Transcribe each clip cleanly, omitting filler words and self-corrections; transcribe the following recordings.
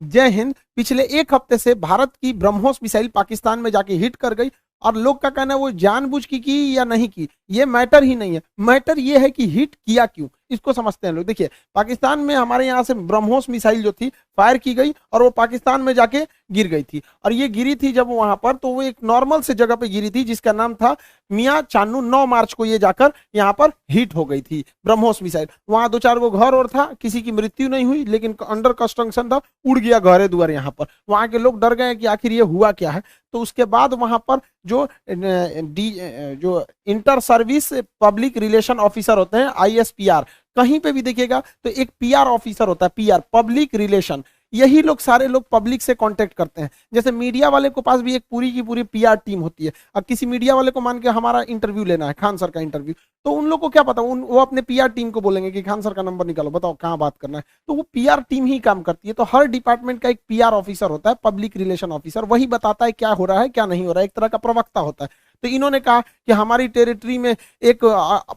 जय हिंद। पिछले एक हफ्ते से भारत की ब्रह्मोस मिसाइल पाकिस्तान में जाके हिट कर गई और लोग का कहना है वो जानबूझ की या नहीं की, ये मैटर ही नहीं है। मैटर ये है कि हिट किया क्यों, इसको समझते हैं लोग। देखिए, पाकिस्तान में हमारे यहाँ से ब्रह्मोस मिसाइल जो थी फायर की गई और वो पाकिस्तान में जाके गिर गई थी। और ये गिरी थी जब वहां पर, तो वो एक नॉर्मल से जगह पे गिरी थी जिसका नाम था मियाँ चानू। 9 मार्च को ये जाकर यहाँ पर हिट हो गई थी ब्रह्मोस मिसाइल। वहां 2-4 गो घर और था, किसी की मृत्यु नहीं हुई, लेकिन अंडर कंस्ट्रक्शन था, उड़ गया घरे दुआर। यहाँ पर वहां के लोग डर गए कि आखिर ये हुआ क्या है। तो उसके बाद वहां पर जो जो inter service public relation officer होते हैं, आईएसपीआर, कहीं पे भी देखिएगा तो एक पीआर ऑफिसर होता है, पीआर पब्लिक रिलेशन। यही लोग सारे लोग पब्लिक से कांटेक्ट करते हैं। जैसे मीडिया वाले को पास भी एक पूरी की पूरी पीआर टीम होती है। अब किसी मीडिया वाले को मान के हमारा इंटरव्यू लेना है, खान सर का इंटरव्यू, तो उन लोग को क्या पता, वो अपने पीआर टीम को बोलेंगे कि खान सर का नंबर निकालो, बताओ कहाँ बात करना है। तो वो पीआर टीम ही काम करती है। तो हर डिपार्टमेंट का एक पीआर ऑफिसर होता है, पब्लिक रिलेशन ऑफिसर, वही बताता है क्या हो रहा है क्या नहीं हो रहा है, एक तरह का प्रवक्ता होता है। तो इन्होंने कहा कि हमारी टेरिटरी में एक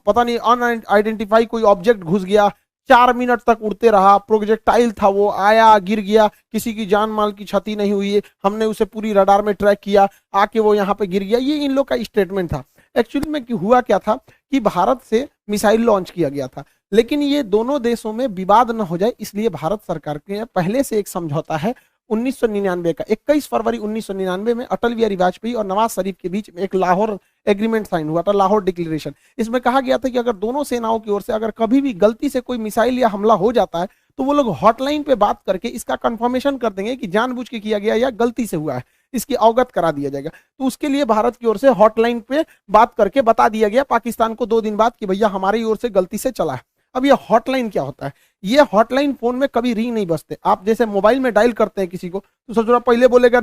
पता नहीं अनआइडेंटिफाई कोई ऑब्जेक्ट घुस गया, 4 मिनट तक उड़ते रहा, प्रोजेक्टाइल था, वो आया गिर गया, किसी की जान माल की क्षति नहीं हुई है, हमने उसे पूरी रडार में ट्रैक किया, आके वो यहाँ पे गिर गया। ये इन लोग का स्टेटमेंट था। एक्चुअली में हुआ क्या था कि भारत से मिसाइल लॉन्च किया गया था, लेकिन ये दोनों देशों में विवाद न हो जाए इसलिए भारत सरकार के पहले से एक समझौता है 1999 का। 21 फरवरी 1999 में अटल बिहारी वाजपेयी और नवाज शरीफ के बीच में एक लाहौर एग्रीमेंट साइन हुआ था, लाहौर डिक्लेरेशन। इसमें कहा गया था कि अगर दोनों सेनाओं की ओर से अगर कभी भी गलती से कोई मिसाइल या हमला हो जाता है तो वो लोग हॉटलाइन पे बात करके इसका कंफर्मेशन कर देंगे कि जानबूझ के किया गया या गलती से हुआ है, इसकी अवगत करा दिया जाएगा। तो उसके लिए भारत की ओर से हॉटलाइन पे बात करके बता दिया गया पाकिस्तान को 2 दिन बाद कि भैया हमारी ओर से गलती से चला है। अब ये हॉटलाइन क्या होता है? ये हॉटलाइन फोन में कभी रिंग नहीं बजते। आप जैसे मोबाइल में डायल करते हैं किसी को तो सबसे बड़ा पहले बोलेगा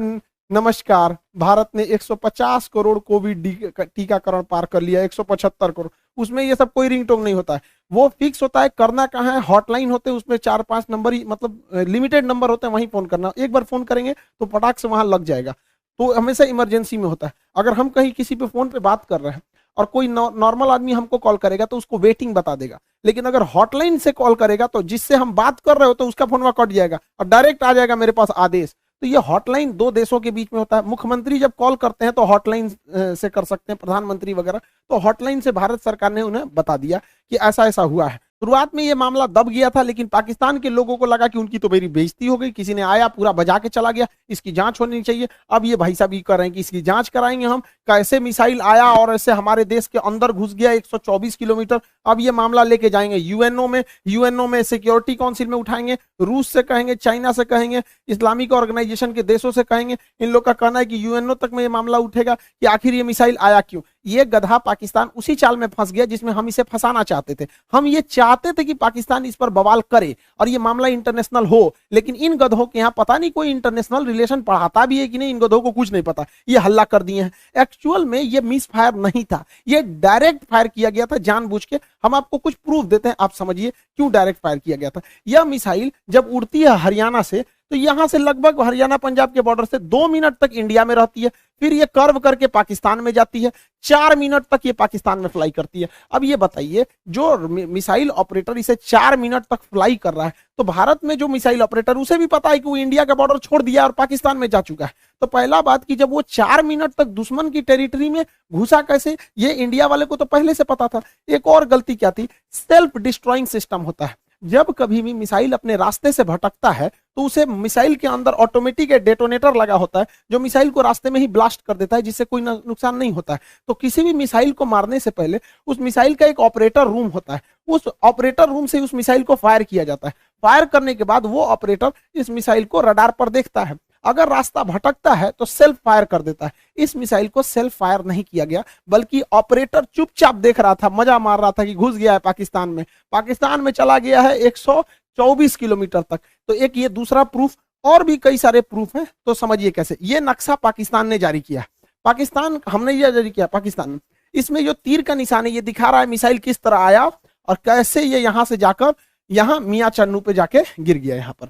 नमस्कार, भारत ने 150 करोड़ कोविड टीकाकरण पार कर लिया, 175 करोड़। उसमें ये सब कोई रिंगटोन नहीं होता है, वो फिक्स होता है। करना कहाँ है, हॉटलाइन होते हैं, उसमें 4-5 नंबर ही, मतलब लिमिटेड नंबर होते हैं, वहीं फोन करना। एक बार फोन करेंगे तो पटाख से वहां लग जाएगा। तो हमेशा इमरजेंसी में होता है। अगर हम कहीं किसी पे फोन पे बात कर रहे हैं और कोई नॉर्मल आदमी हमको कॉल करेगा तो उसको वेटिंग बता देगा, लेकिन अगर हॉटलाइन से कॉल करेगा तो जिससे हम बात कर रहे हो तो उसका फोन वहां कट जाएगा और डायरेक्ट आ जाएगा मेरे पास आदेश। तो ये हॉटलाइन 2 देशों के बीच में होता है। मुख्यमंत्री जब कॉल करते हैं तो हॉटलाइन से कर सकते हैं, प्रधानमंत्री वगैरह। तो हॉटलाइन से भारत सरकार ने उन्हें बता दिया कि ऐसा ऐसा हुआ है। शुरुआत में ये मामला दब गया था, लेकिन पाकिस्तान के लोगों को लगा कि उनकी तो मेरी बेइज्जती हो गई, किसी ने आया पूरा बजा के चला गया, इसकी जांच होनी चाहिए। अब ये भाई साहब ये कर रहे हैं कि इसकी जांच कराएंगे हम, कैसे मिसाइल आया और ऐसे हमारे देश के अंदर घुस गया 124 किलोमीटर। अब ये मामला लेके जाएंगे यूएनओ में, यूएनओ में सिक्योरिटी काउंसिल में उठाएंगे, रूस से कहेंगे, चाइना से कहेंगे, इस्लामिक ऑर्गेनाइजेशन के देशों से कहेंगे। इन लोग का कहना है कि यूएनओ तक में ये मामला उठेगा कि आखिर ये मिसाइल आया क्यों। ये गधा पाकिस्तान उसी चाल में फंस गया जिसमें हम इसे फंसाना चाहते थे। हम ये चाहते थे कि पाकिस्तान इस पर बवाल करे और ये मामला इंटरनेशनल हो, लेकिन इन गधों के यहाँ पता नहीं कोई इंटरनेशनल रिलेशन पढ़ाता भी है कि नहीं, इन गधों को कुछ नहीं पता, ये हल्ला कर दिए हैं। एक्चुअल में ये मिस फायर नहीं था, ये डायरेक्ट फायर किया गया था जानबूझ के। हम आपको कुछ प्रूफ देते हैं, आप समझिए क्यों डायरेक्ट फायर किया गया था। यह मिसाइल जब उड़ती है हरियाणा से तो यहां से लगभग हरियाणा पंजाब के बॉर्डर से 2 मिनट तक इंडिया में रहती है, फिर ये कर्व करके पाकिस्तान में जाती है, 4 मिनट तक ये पाकिस्तान में फ्लाई करती है। अब ये बताइए, जो मिसाइल ऑपरेटर इसे 4 मिनट तक फ्लाई कर रहा है, तो भारत में जो मिसाइल ऑपरेटर, उसे भी पता है कि वो इंडिया का बॉर्डर छोड़ दिया और पाकिस्तान में जा चुका है। तो पहला बात कि जब वो 4 मिनट तक दुश्मन की टेरिटरी में घुसा कैसे, ये इंडिया वाले को तो पहले से पता था। एक और गलती क्या थी, सेल्फ डिस्ट्रॉइंग सिस्टम होता है। जब कभी भी मिसाइल अपने रास्ते से भटकता है तो उसे मिसाइल के अंदर ऑटोमेटिक डेटोनेटर लगा होता है जो मिसाइल को रास्ते में ही ब्लास्ट कर देता है, जिससे कोई नुकसान नहीं होता है। तो किसी भी मिसाइल को मारने से पहले उस मिसाइल का एक ऑपरेटर रूम होता है, उस ऑपरेटर रूम से उस मिसाइल को फायर किया जाता है। फायर करने के बाद वो ऑपरेटर इस मिसाइल को रडार पर देखता है, अगर रास्ता भटकता है तो सेल्फ फायर कर देता है। इस मिसाइल को सेल्फ फायर नहीं किया गया, बल्कि ऑपरेटर चुपचाप देख रहा था, मजा मार रहा था कि घुस गया है पाकिस्तान में, पाकिस्तान में चला गया है 124 किलोमीटर तक। तो एक ये दूसरा प्रूफ, और भी कई सारे प्रूफ हैं। तो समझिए कैसे। ये नक्शा पाकिस्तान ने जारी किया, पाकिस्तान, हमने ये जारी किया पाकिस्तान ने। इसमें जो तीर का निशान है ये दिखा रहा है मिसाइल किस तरह आया और कैसे ये यहां से जाकर यहां मियां चन्नू पे जाके गिर गया। यहां पर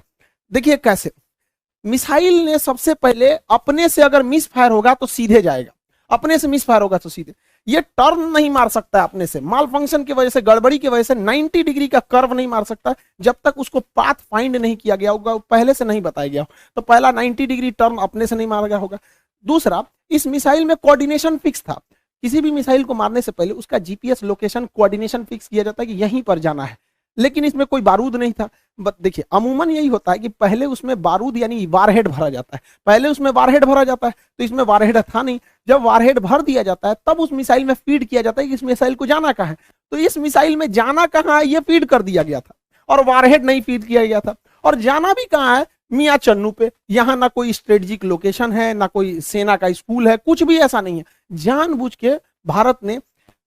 देखिए कैसे मिसाइल ने सबसे पहले अपने से अगर मिस फायर होगा तो सीधे जाएगा, अपने से मिस फायर होगा तो सीधे। ये टर्न नहीं मार सकता है अपने से, माल फंक्शन की वजह से, गड़बड़ी की वजह से 90 डिग्री का कर्व नहीं मार सकता जब तक उसको पाथ फाइंड नहीं किया गया होगा, पहले से नहीं बताया गया हो। तो पहला 90 डिग्री टर्न अपने से नहीं मारा गया होगा। दूसरा, इस मिसाइल में कोऑर्डिनेशन फिक्स था। किसी भी मिसाइल को मारने से पहले उसका जीपीएस लोकेशन कोऑर्डिनेशन फिक्स किया जाता है कि यहीं पर जाना है, लेकिन इसमें कोई बारूद नहीं था। देखिए अमूमन यही होता है कि पहले उसमें बारूद यानी वारहेड भरा जाता है, पहले उसमें वारहेड भरा जाता है, तो इसमें वारहेड था नहीं। जब वारहेड भर दिया जाता है तब उस मिसाइल में फीड किया जाता है कि इस मिसाइल को जाना कहाँ है। तो इस मिसाइल में जाना कहाँ है ये फीड कर दिया गया था, और वारहेड नहीं फीड किया गया था। और जाना भी कहाँ है, मियाँ चन्नू पे। यहाँ ना कोई स्ट्रेटेजिक लोकेशन है, ना कोई सेना का स्कूल है, कुछ भी ऐसा नहीं है। जानबूझ के भारत ने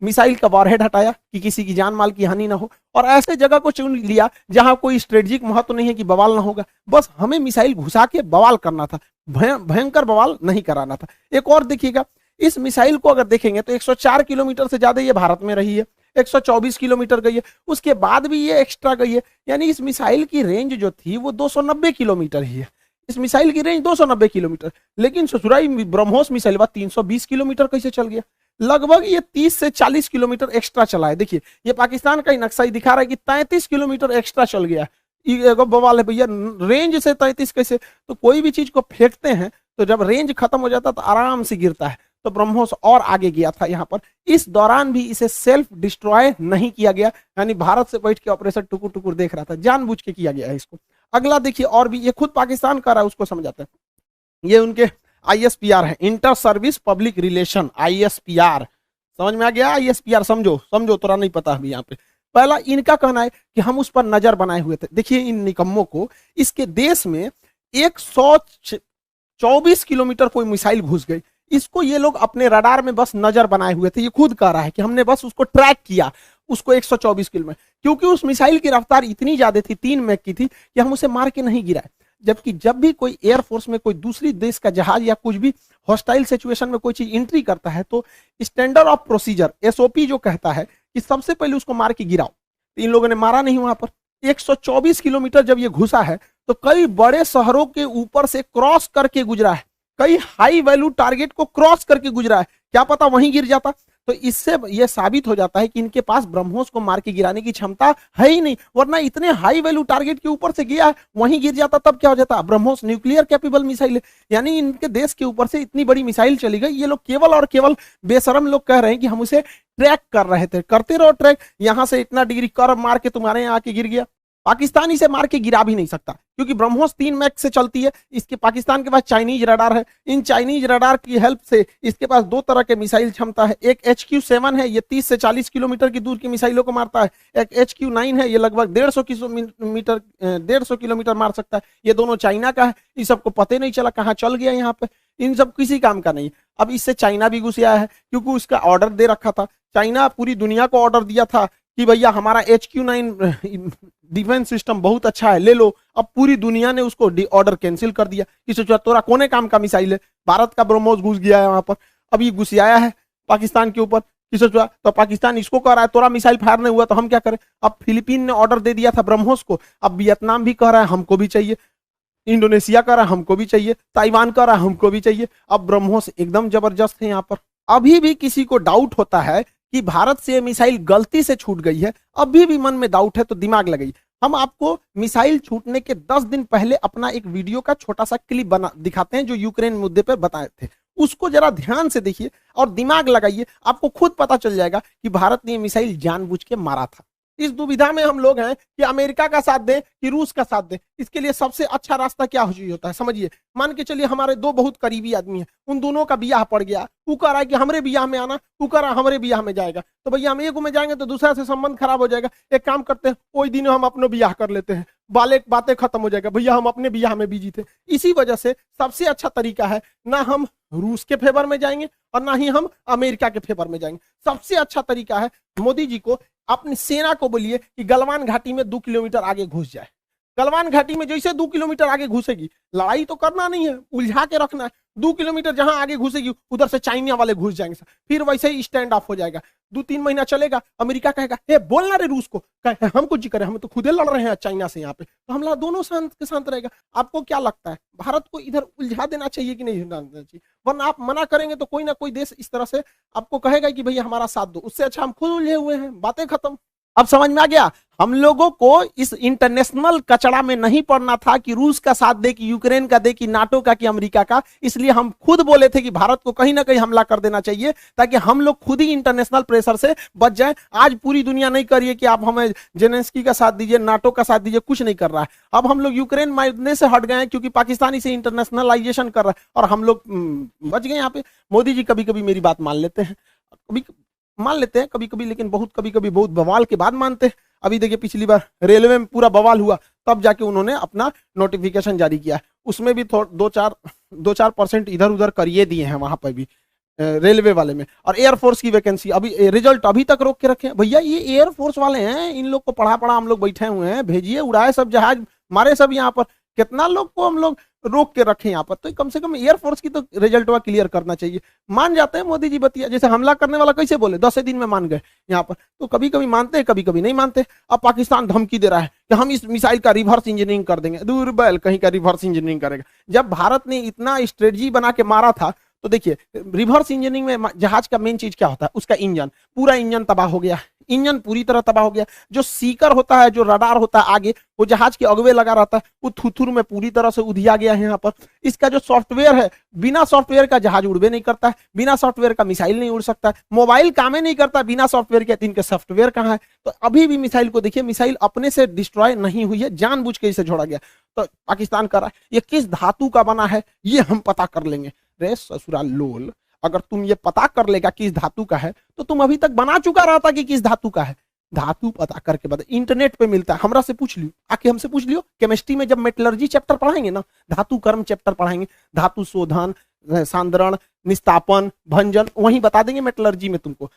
मिसाइल का वॉरहेड हटाया कि किसी की जान माल की हानि ना हो, और ऐसे जगह को चुन लिया जहां कोई स्ट्रेटेजिक महत्व नहीं है कि बवाल ना होगा। बस हमें मिसाइल घुसा के बवाल करना था, भयंकर बवाल नहीं कराना था। एक और देखिएगा, इस मिसाइल को अगर देखेंगे तो 104 किलोमीटर से ज्यादा ये भारत में रही है, 124 किलोमीटर गई है, उसके बाद भी ये एक्स्ट्रा गई है। यानी इस मिसाइल की रेंज जो थी वो 290 किलोमीटर ही है। इस मिसाइल की रेंज 290 किलोमीटर, लेकिन ससुराई ब्रह्मोस मिसाइल 320 किलोमीटर कैसे चल गया? लगभग ये 30 से 40 किलोमीटर एक्स्ट्रा चला है। देखिए ये पाकिस्तान का ही नक्शा ही दिखा रहा है कि 33 किलोमीटर एक्स्ट्रा चल गया है। बवाल है भैया, रेंज से 33 कैसे? तो कोई भी चीज को फेंकते हैं तो जब रेंज खत्म हो जाता है तो आराम से गिरता है। तो ब्रह्मोस और आगे गया था यहाँ पर। इस दौरान भी इसे सेल्फ डिस्ट्रॉय नहीं किया गया, यानी भारत से बैठ के ऑपरेशन टुकुर टुकुर देख रहा था, जानबूझ के किया गया है इसको। अगला देखिए, और भी ये खुद पाकिस्तान कर रहा है, उसको समझाते हैं। ये उनके ISPR है, inter service public relation, ISPR। समझ में आ गया? ISPR समझो, समझो, थोड़ा नहीं पता अभी यहाँ पे। पहला इनका कहना है कि हम उस पर नजर बनाए हुए थे। देखिए इन निकम्मों को, इसके देश में 124 किलोमीटर कोई मिसाइल घुस गई, इसको ये लोग अपने रडार में बस नजर बनाए हुए थे। ये खुद कह रहा है कि हमने बस उसको ट्रैक किया, उसको 124 किलोमीटर, क्योंकि उस मिसाइल की रफ्तार इतनी ज्यादा थी, 3 मैक की थी, कि हम उसे मार के नहीं गिराए। जबकि जब भी कोई एयरफोर्स में कोई दूसरी देश का जहाज या कुछ भी हॉस्टाइल सिचुएशन में कोई चीज एंट्री करता है तो स्टैंडर्ड ऑफ प्रोसीजर SOP जो कहता है कि सबसे पहले उसको मार के गिराओ। तो इन लोगों ने मारा नहीं वहां पर। 124 किलोमीटर जब ये घुसा है तो कई बड़े शहरों के ऊपर से क्रॉस करके गुजरा है, कई हाई वैल्यू टारगेट को क्रॉस करके गुजरा है। क्या पता वहीं गिर जाता। तो इससे यह साबित हो जाता है कि इनके पास ब्रह्मोस को मार के गिराने की क्षमता है ही नहीं, वरना इतने हाई वैल्यू टारगेट के ऊपर से गया है, वहीं गिर जाता तब क्या हो जाता। ब्रह्मोस न्यूक्लियर कैपेबल मिसाइल है, यानी इनके देश के ऊपर से इतनी बड़ी मिसाइल चली गई। ये लोग केवल और केवल बेशरम लोग कह रहे हैं कि हम उसे ट्रैक कर रहे थे। करते रहो ट्रैक, यहां से इतना डिग्री कर्व मार के तुम्हारे यहाँ आके गिर गया। पाकिस्तान इसे मार के गिरा भी नहीं सकता, क्योंकि ब्रह्मोस 3 मैक से चलती है। इसके पाकिस्तान के पास चाइनीज रडार है, इन चाइनीज रडार की हेल्प से इसके पास 2 तरह के मिसाइल क्षमता है। एक HQ-7 है, ये 30 से 40 किलोमीटर की दूर की मिसाइलों को मारता है। एक HQ-9 है, ये लगभग 150 किलोमीटर मार सकता है। ये दोनों चाइना का है। इस सबको पता नहीं चला कहाँ चल गया यहाँ पे, इन सब किसी काम का नहीं। अब इससे चाइना भी घुस आया है, क्योंकि उसका ऑर्डर दे रखा था। चाइना पूरी दुनिया को ऑर्डर दिया था कि भैया हमारा HQ-9 डिफेंस सिस्टम बहुत अच्छा है, ले लो। अब पूरी दुनिया ने उसको ऑर्डर कैंसिल कर दिया कि सोचा तोरा कोने काम का मिसाइल है। भारत का ब्रह्मोस घुस गया है वहां पर, अब ये घुस आया है पाकिस्तान के ऊपर कि सोचा, तो पाकिस्तान इसको कह रहा है तोरा मिसाइल फायर नहीं हुआ तो हम क्या करें। अब फिलीपीन ने ऑर्डर दे दिया था ब्रह्मोस को, अब वियतनाम भी कह रहा है हमको भी चाहिए, इंडोनेशिया कह रहा है हमको भी चाहिए, ताइवान कह रहा है हमको भी चाहिए। अब ब्रह्मोस एकदम जबरदस्त है यहाँ पर। अभी भी किसी को डाउट होता है कि भारत से मिसाइल गलती से छूट गई है, अभी भी मन में डाउट है तो दिमाग लगाइए। हम आपको मिसाइल छूटने के 10 दिन पहले अपना एक वीडियो का छोटा सा क्लिप बना दिखाते हैं, जो यूक्रेन मुद्दे पर बताए थे। उसको जरा ध्यान से देखिए और दिमाग लगाइए, आपको खुद पता चल जाएगा कि भारत ने मिसाइल जानबूझ के मारा था। इस दुविधा में हम लोग हैं कि अमेरिका का साथ दें कि रूस का साथ दें। इसके लिए सबसे अच्छा रास्ता क्या होता है समझिए। मान के चलिए हमारे 2 बहुत करीबी आदमी हैं, उन दोनों का बियाह पड़ गया, वो कह रहा है कि हमरे बियाह में आना, वो कह रहा है हमरे बियाह में जाएगा। तो भैया हम एक में जाएंगे तो दूसरा से संबंध खराब हो जाएगा। एक काम करते हैं, वही दिन हम अपने बियाह कर लेते हैं, बातें खत्म हो जाएगा। भैया हम अपने बियाह में बिजी थे। इसी वजह से सबसे अच्छा तरीका है, ना हम रूस के फेवर में जाएंगे और ना ही हम अमेरिका के फेवर में जाएंगे। सबसे अच्छा तरीका है, मोदी जी को अपनी सेना को बोलिए कि गलवान घाटी में 2 किलोमीटर आगे घुस जाए। गलवान घाटी में जैसे 2 किलोमीटर आगे घुसेगी, लड़ाई तो करना नहीं है, उलझा के रखना है। 2 किलोमीटर जहां आगे घुसेगी उधर से चाइना वाले घुस जाएंगे, फिर वैसे ही स्टैंड ऑफ हो जाएगा। 2-3 महीना चलेगा, अमेरिका कहेगा हे बोलना रे रूस को, हम कुछ जी करें, हम तो खुदे लड़ रहे हैं चाइना से यहाँ पे, तो हम दोनों शांत के शांत रहेगा। आपको क्या लगता है, भारत को इधर उलझा देना चाहिए कि नहीं देना चाहिए? वरना आप मना करेंगे तो कोई ना कोई देश इस तरह से आपको कहेगा कि भैया हमारा साथ दो, उससे अच्छा हम खुद उलझे हुए हैं, बातें खत्म। अब समझ में आ गया, हम लोगों को इस इंटरनेशनल कचड़ा में नहीं पड़ना था कि रूस का साथ दे, कि यूक्रेन का दे, कि नाटो का, कि अमेरिका का। इसलिए हम खुद बोले थे कि भारत को कहीं ना कहीं हमला कर देना चाहिए, ताकि हम लोग खुद ही इंटरनेशनल प्रेशर से बच जाए। आज पूरी दुनिया नहीं करिए कि आप हमें जेलेंस्की का साथ दीजिए, नाटो का साथ दीजिए, कुछ नहीं कर रहा है। अब हम लोग यूक्रेन मारने से हट गए हैं क्योंकि पाकिस्तान इसे इंटरनेशनलाइजेशन कर रहा है और हम लोग बच गए यहाँ पे। मोदी जी कभी कभी मेरी बात मान लेते हैं, कभी मान लेते हैं कभी कभी, लेकिन बहुत कभी कभी बहुत बवाल के बाद मानते हैं। अभी देखिए पिछली बार रेलवे में पूरा बवाल हुआ, तब जाके उन्होंने अपना नोटिफिकेशन जारी किया, उसमें भी 2-4% इधर उधर करिए दिए हैं वहां पर भी रेलवे वाले में। और एयरफोर्स की वैकेंसी अभी रिजल्ट अभी तक रोक के रखे हैं। भैया ये एयरफोर्स वाले हैं, इन लोग को पढ़ा पढ़ा हम लोग बैठे हुए हैं, भेजिए, उड़ाए सब जहाज, मारे सब यहाँ पर। कितना लोग को हम लोग रोक के रखे यहाँ पर, तो कम से कम एयरफोर्स की तो रिजल्ट क्लियर करना चाहिए। मान जाते हैं मोदी जी बतिया, जैसे हमला करने वाला कैसे बोले 10 दिन में मान गए यहाँ पर, तो कभी कभी मानते हैं कभी कभी नहीं मानते। अब पाकिस्तान धमकी दे रहा है कि हम इस मिसाइल का रिवर्स इंजीनियरिंग कर देंगे। दूर बैल कहीं का रिवर्स इंजीनियरिंग करेगा। जब भारत ने इतना स्ट्रेटजी बना के मारा था, तो देखिए रिवर्स इंजीनियरिंग में जहाज का मेन चीज क्या होता है, उसका इंजन, पूरा इंजन तबाह हो गया, इंजन पूरी तरह तबाह हो गया। जो सीकर होता है, जो रडार होता है आगे, वो जहाज के अगवे लगा रहता है, वो थुथुर में पूरी तरह से उधिया गया है यहाँ पर। इसका जो सॉफ्टवेयर है, बिना सॉफ्टवेयर का जहाज उड़बे नहीं करता है, बिना सॉफ्टवेयर का मिसाइल नहीं उड़ सकता है, मोबाइल काम ही नहीं करता बिना सॉफ्टवेयर के। इनके सॉफ्टवेयर कहाँ है? तो अभी भी मिसाइल को देखिए, मिसाइल अपने से डिस्ट्रॉय नहीं हुई है, जानबूझ के इसे छोड़ा गया। तो पाकिस्तान कर रहा है, ये किस धातु का बना है ये हम पता कर लेंगे। रे ससुरा लोल, अगर तुम ये पता कर लेगा किस धातु का है, तो तुम अभी तक बना चुका रहता कि किस धातु का है। धातु पता करके बता, इंटरनेट पे मिलता है, हमरा से पूछ लियो, आके हमसे पूछ लियो। केमिस्ट्री में जब मेटलर्जी चैप्टर पढ़ाएंगे ना, धातु कर्म चैप्टर पढ़ाएंगे, धातु शोधन, सांद्रण, निस्तापन, भंजन, वहीं बता देंगे मेटलर्जी में तुमको।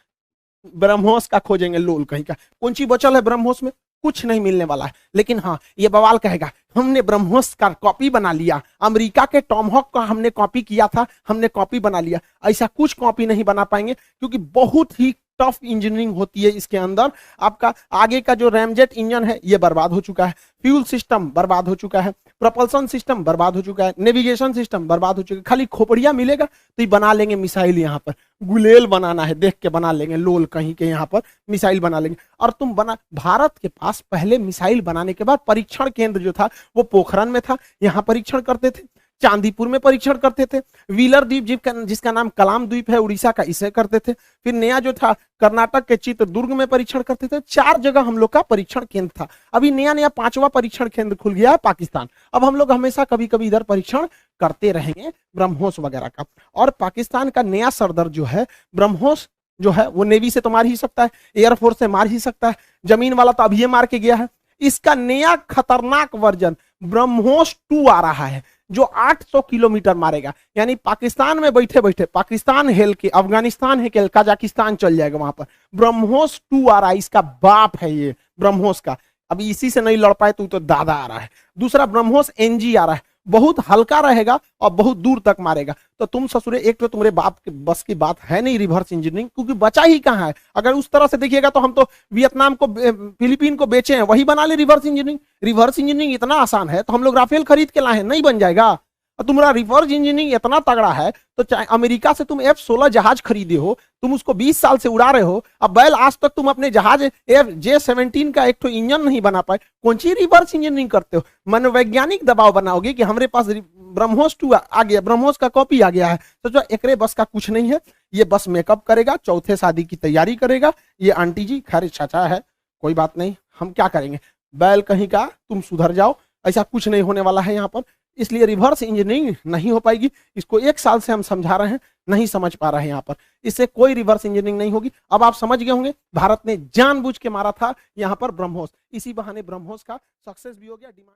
ब्रह्मोस का खोजेंगे लोल कहीं का, कौन सी बचल है ब्रह्मोस में? कुछ नहीं मिलने वाला है। लेकिन हाँ, ये बवाल कहेगा हमने ब्रह्मोस का कॉपी बना लिया, अमेरिका के टॉमहॉक का हमने कॉपी किया था, हमने कॉपी बना लिया। ऐसा कुछ कॉपी नहीं बना पाएंगे, क्योंकि बहुत ही टफ इंजीनियरिंग होती है इसके अंदर। आपका आगे का जो रैमजेट इंजन है ये बर्बाद हो चुका है, फ्यूल सिस्टम बर्बाद हो चुका है, प्रोपल्सन सिस्टम बर्बाद हो चुका है, नेविगेशन सिस्टम बर्बाद हो चुका है। खाली खोपड़िया मिलेगा तो ये बना लेंगे मिसाइल। यहाँ पर गुलेल बनाना है, देख के बना लेंगे लोल कहीं के, यहाँ पर मिसाइल बना लेंगे। और तुम बना, भारत के पास पहले मिसाइल बनाने के बाद परीक्षण केंद्र जो था वो पोखरण में था, यहाँ परीक्षण करते थे, चांदीपुर में परीक्षण करते थे, व्हीलर द्वीप जिसका नाम कलाम द्वीप है उड़ीसा का, इसे करते थे। फिर नया जो था कर्नाटक के चित्रदुर्ग में परीक्षण करते थे। 4 जगह हम लोग का परीक्षण केंद्र था। अभी नया नया 5वां परीक्षण केंद्र खुल गया है पाकिस्तान। अब हम लोग हमेशा कभी कभी इधर परीक्षण करते रहेंगे ब्रह्मोस वगैरह का। और पाकिस्तान का नया सरदर जो है ब्रह्मोस जो है, वो नेवी से तो मार ही सकता है, एयरफोर्स से मार ही सकता है, जमीन वाला तो अभी ये मार के गया है। इसका नया खतरनाक वर्जन ब्रह्मोस 2 आ रहा है, जो 800 किलोमीटर मारेगा। यानी पाकिस्तान में बैठे बैठे पाकिस्तान हेल के, अफगानिस्तान है के, कजाकिस्तान चल जाएगा वहां पर। ब्रह्मोस 2 आ रहा है, इसका बाप है ये ब्रह्मोस का। अभी इसी से नहीं लड़ पाए तो दादा आ रहा है। दूसरा ब्रह्मोस NG आ रहा है, बहुत हल्का रहेगा और बहुत दूर तक मारेगा। तो तुम ससुरे, एक तो तुम्हारे बाप के बस की बात है नहीं रिवर्स इंजीनियरिंग, क्योंकि बचा ही कहाँ है। अगर उस तरह से देखिएगा तो हम तो वियतनाम को, फिलीपीन को बेचे हैं, वही बना ले रिवर्स इंजीनियरिंग। रिवर्स इंजीनियरिंग इतना आसान है तो हम लोग राफेल खरीद के लाए, नहीं बन जाएगा। तुम्हारा रिवर्स इंजीनियरिंग इतना तगड़ा है तो चाहे अमेरिका से तुम F-16 जहाज खरीदे हो, तुम उसको 20 साल से उड़ा रहे हो, अब बैल आज तक तुम अपने जहाज J-17 का एक तो इंजन नहीं बना पाए, कौन सी रिवर्स इंजीनियरिंग करते हो? मनोवैज्ञानिक दबाव बनाओगे कि हमारे पास ब्रह्मोस 2 आ गया, ब्रह्मोस का कॉपी आ गया है, तो जो एकरे बस का कुछ नहीं है। ये बस मेकअप करेगा, चौथे शादी की तैयारी करेगा। ये आंटी जी खैर चाचा है, कोई बात नहीं, हम क्या करेंगे, बैल कहीं का, तुम सुधर जाओ, ऐसा कुछ नहीं होने वाला है यहाँ पर। इसलिए रिवर्स इंजीनियरिंग नहीं हो पाएगी। इसको 1 साल से हम समझा रहे हैं, नहीं समझ पा रहे हैं यहाँ पर। इससे कोई रिवर्स इंजीनियरिंग नहीं होगी। अब आप समझ गए होंगे, भारत ने जानबूझ के मारा था यहाँ पर ब्रह्मोस, इसी बहाने ब्रह्मोस का सक्सेस भी हो गया। डिमांड